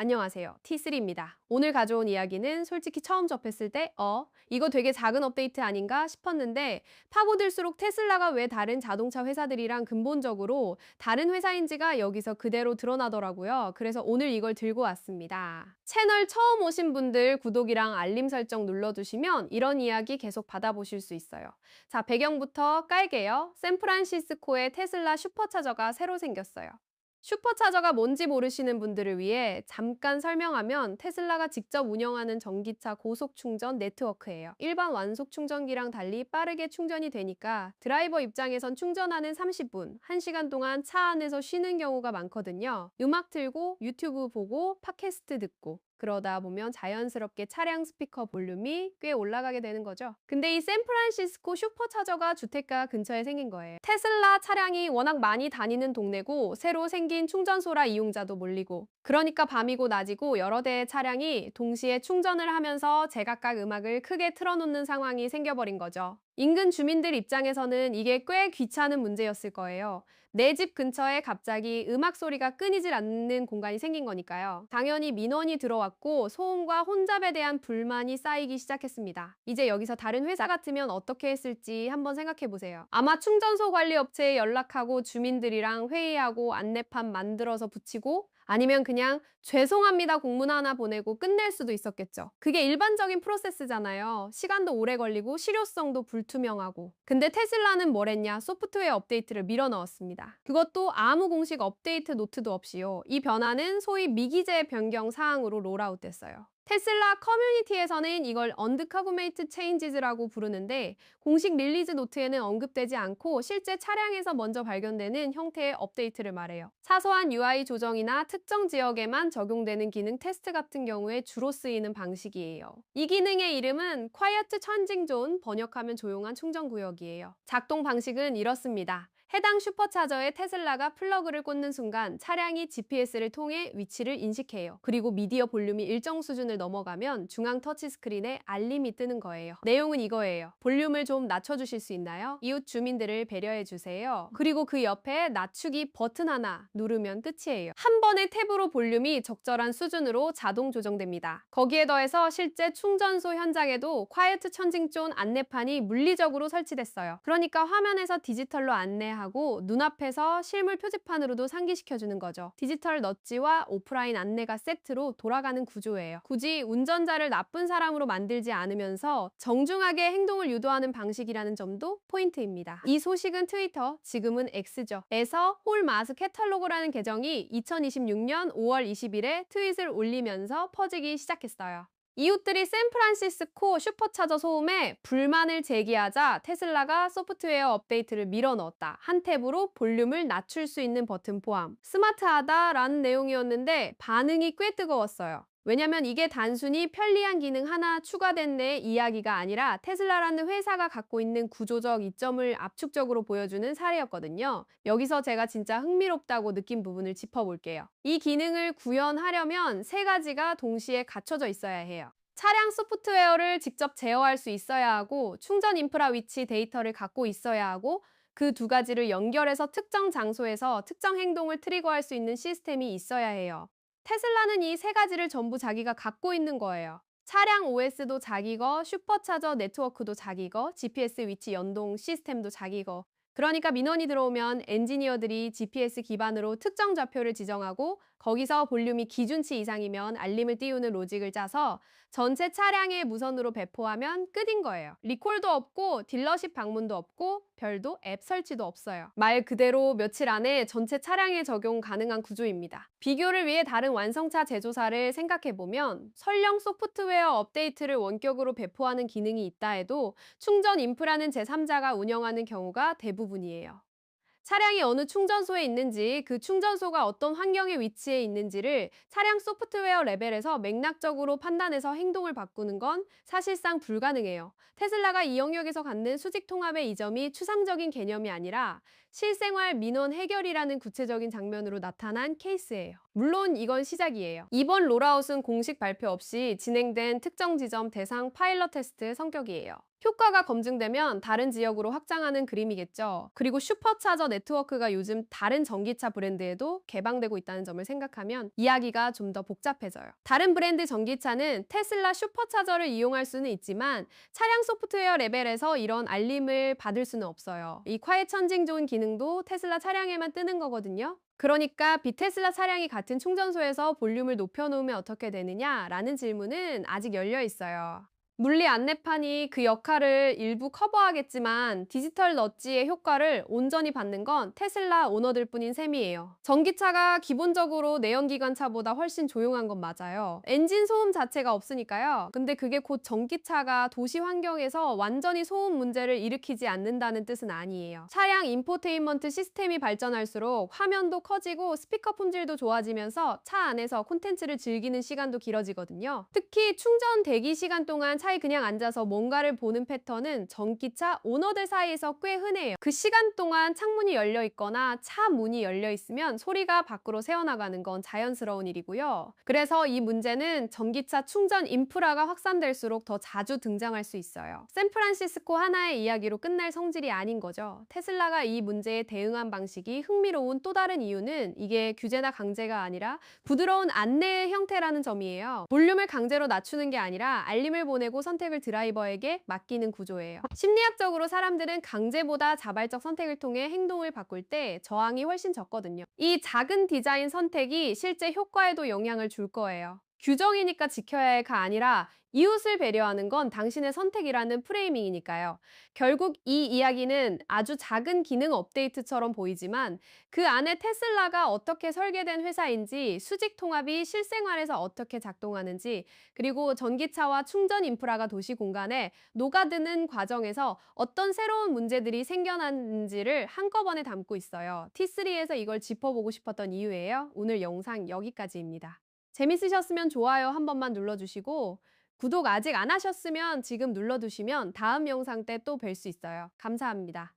안녕하세요. T3입니다. 오늘 가져온 이야기는 솔직히 처음 접했을 때 이거 되게 작은 업데이트 아닌가 싶었는데 파고들수록 테슬라가 왜 다른 자동차 회사들이랑 근본적으로 다른 회사인지가 여기서 그대로 드러나더라고요. 그래서 오늘 이걸 들고 왔습니다. 채널 처음 오신 분들 구독이랑 알림 설정 눌러주시면 이런 이야기 계속 받아보실 수 있어요. 자, 배경부터 깔게요. 샌프란시스코에 테슬라 슈퍼차저가 새로 생겼어요. 슈퍼차저가 뭔지 모르시는 분들을 위해 잠깐 설명하면 테슬라가 직접 운영하는 전기차 고속 충전 네트워크예요. 일반 완속 충전기랑 달리 빠르게 충전이 되니까 드라이버 입장에선 충전하는 30분, 1시간 동안 차 안에서 쉬는 경우가 많거든요. 음악 틀고 유튜브 보고 팟캐스트 듣고 그러다 보면 자연스럽게 차량 스피커 볼륨이 꽤 올라가게 되는 거죠. 근데 이 샌프란시스코 슈퍼차저가 주택가 근처에 생긴 거예요. 테슬라 차량이 워낙 많이 다니는 동네고 새로 생긴 충전소라 이용자도 몰리고 그러니까 밤이고 낮이고 여러 대의 차량이 동시에 충전을 하면서 제각각 음악을 크게 틀어놓는 상황이 생겨버린 거죠. 인근 주민들 입장에서는 이게 꽤 귀찮은 문제였을 거예요. 내 집 근처에 갑자기 음악 소리가 끊이질 않는 공간이 생긴 거니까요. 당연히 민원이 들어왔고 소음과 혼잡에 대한 불만이 쌓이기 시작했습니다. 이제 여기서 다른 회사 같으면 어떻게 했을지 한번 생각해 보세요. 아마 충전소 관리 업체에 연락하고 주민들이랑 회의하고 안내판 만들어서 붙이고 아니면 그냥 죄송합니다 공문 하나 보내고 끝낼 수도 있었겠죠. 그게 일반적인 프로세스잖아요. 시간도 오래 걸리고 실효성도 불투명하고. 근데 테슬라는 뭘 했냐? 소프트웨어 업데이트를 밀어 넣었습니다. 그것도 아무 공식 업데이트 노트도 없이요. 이 변화는 소위 미기재 변경 사항으로 롤아웃됐어요. 테슬라 커뮤니티에서는 이걸 언드커브메이트 체인지즈라고 부르는데 공식 릴리즈 노트에는 언급되지 않고 실제 차량에서 먼저 발견되는 형태의 업데이트를 말해요. 사소한 UI 조정이나 특정 지역에만 적용되는 기능 테스트 같은 경우에 주로 쓰이는 방식이에요. 이 기능의 이름은 Quiet Charging Zone, 번역하면 조용한 충전 구역이에요. 작동 방식은 이렇습니다. 해당 슈퍼차저에 테슬라가 플러그를 꽂는 순간 차량이 GPS를 통해 위치를 인식해요. 그리고 미디어 볼륨이 일정 수준을 넘어가면 중앙 터치스크린에 알림이 뜨는 거예요. 내용은 이거예요. 볼륨을 좀 낮춰주실 수 있나요? 이웃 주민들을 배려해주세요. 그리고 그 옆에 낮추기 버튼 하나 누르면 끝이에요. 한 번의 탭으로 볼륨이 적절한 수준으로 자동 조정됩니다. 거기에 더해서 실제 충전소 현장에도 콰이어트 천징존 안내판이 물리적으로 설치됐어요. 그러니까 화면에서 디지털로 안내하고 눈앞에서 실물 표지판으로도 상기시켜주는 거죠. 디지털 너치와 오프라인 안내가 세트로 돌아가는 구조예요. 굳이 운전자를 나쁜 사람으로 만들지 않으면서 정중하게 행동을 유도하는 방식이라는 점도 포인트입니다. 이 소식은 트위터, 지금은 X죠. 에서 홀 마스 캐탈로그라는 계정이 2026년 5월 20일에 트윗을 올리면서 퍼지기 시작했어요. 이웃들이 샌프란시스코 슈퍼차저 소음에 불만을 제기하자 테슬라가 소프트웨어 업데이트를 밀어 넣었다. 한 탭으로 볼륨을 낮출 수 있는 버튼 포함. 스마트하다라는 내용이었는데 반응이 꽤 뜨거웠어요. 왜냐면 이게 단순히 편리한 기능 하나 추가됐네 이야기가 아니라 테슬라라는 회사가 갖고 있는 구조적 이점을 압축적으로 보여주는 사례였거든요. 여기서 제가 진짜 흥미롭다고 느낀 부분을 짚어볼게요. 이 기능을 구현하려면 세 가지가 동시에 갖춰져 있어야 해요. 차량 소프트웨어를 직접 제어할 수 있어야 하고 충전 인프라 위치 데이터를 갖고 있어야 하고 그 두 가지를 연결해서 특정 장소에서 특정 행동을 트리거할 수 있는 시스템이 있어야 해요. 테슬라는 이 세 가지를 전부 자기가 갖고 있는 거예요. 차량 OS도 자기 거, 슈퍼차저 네트워크도 자기 거, GPS 위치 연동 시스템도 자기 거. 그러니까 민원이 들어오면 엔지니어들이 GPS 기반으로 특정 좌표를 지정하고 거기서 볼륨이 기준치 이상이면 알림을 띄우는 로직을 짜서 전체 차량에 무선으로 배포하면 끝인 거예요. 리콜도 없고 딜러십 방문도 없고 별도 앱 설치도 없어요. 말 그대로 며칠 안에 전체 차량에 적용 가능한 구조입니다. 비교를 위해 다른 완성차 제조사를 생각해보면 설령 소프트웨어 업데이트를 원격으로 배포하는 기능이 있다 해도 충전 인프라는 제3자가 운영하는 경우가 대부분이에요. 차량이 어느 충전소에 있는지, 그 충전소가 어떤 환경에 위치해 있는지를 차량 소프트웨어 레벨에서 맥락적으로 판단해서 행동을 바꾸는 건 사실상 불가능해요. 테슬라가 이 영역에서 갖는 수직 통합의 이점이 추상적인 개념이 아니라 실생활 민원 해결이라는 구체적인 장면으로 나타난 케이스예요. 물론 이건 시작이에요. 이번 롤아웃은 공식 발표 없이 진행된 특정 지점 대상 파일럿 테스트의 성격이에요. 효과가 검증되면 다른 지역으로 확장하는 그림이겠죠. 그리고 슈퍼차저 네트워크가 요즘 다른 전기차 브랜드에도 개방되고 있다는 점을 생각하면 이야기가 좀 더 복잡해져요. 다른 브랜드 전기차는 테슬라 슈퍼차저를 이용할 수는 있지만 차량 소프트웨어 레벨에서 이런 알림을 받을 수는 없어요. 이 콰이트 천징 존 기능도 테슬라 차량에만 뜨는 거거든요. 그러니까 비테슬라 차량이 같은 충전소에서 볼륨을 높여놓으면 어떻게 되느냐라는 질문은 아직 열려 있어요. 물리 안내판이 그 역할을 일부 커버하겠지만 디지털 너지의 효과를 온전히 받는 건 테슬라 오너들 뿐인 셈이에요. 전기차가 기본적으로 내연기관차보다 훨씬 조용한 건 맞아요. 엔진 소음 자체가 없으니까요. 근데 그게 곧 전기차가 도시 환경에서 완전히 소음 문제를 일으키지 않는다는 뜻은 아니에요. 차량 인포테인먼트 시스템이 발전할수록 화면도 커지고 스피커 품질도 좋아지면서 차 안에서 콘텐츠를 즐기는 시간도 길어지거든요. 특히 충전 대기 시간 동안 차에 그냥 앉아서 뭔가를 보는 패턴은 전기차 오너들 사이에서 꽤 흔해요. 그 시간 동안 창문이 열려 있거나 차 문이 열려 있으면 소리가 밖으로 새어나가는 건 자연스러운 일이고요. 그래서 이 문제는 전기차 충전 인프라가 확산될수록 더 자주 등장할 수 있어요. 샌프란시스코 하나의 이야기로 끝날 성질이 아닌 거죠. 테슬라가 이 문제에 대응한 방식이 흥미로운 또 다른 이유는 이게 규제나 강제가 아니라 부드러운 안내의 형태라는 점이에요. 볼륨을 강제로 낮추는 게 아니라 알림을 보내고 선택을 드라이버에게 맡기는 구조예요. 심리학적으로 사람들은 강제보다 자발적 선택을 통해 행동을 바꿀 때 저항이 훨씬 적거든요. 이 작은 디자인 선택이 실제 효과에도 영향을 줄 거예요. 규정이니까 지켜야 할가 아니라 이웃을 배려하는 건 당신의 선택이라는 프레이밍이니까요. 결국 이 이야기는 아주 작은 기능 업데이트처럼 보이지만 그 안에 테슬라가 어떻게 설계된 회사인지, 수직 통합이 실생활에서 어떻게 작동하는지, 그리고 전기차와 충전 인프라가 도시 공간에 녹아드는 과정에서 어떤 새로운 문제들이 생겨났는지를 한꺼번에 담고 있어요. T3에서 이걸 짚어보고 싶었던 이유예요. 오늘 영상 여기까지입니다. 재밌으셨으면 좋아요 한 번만 눌러주시고 구독 아직 안 하셨으면 지금 눌러두시면 다음 영상 때 또 뵐 수 있어요. 감사합니다.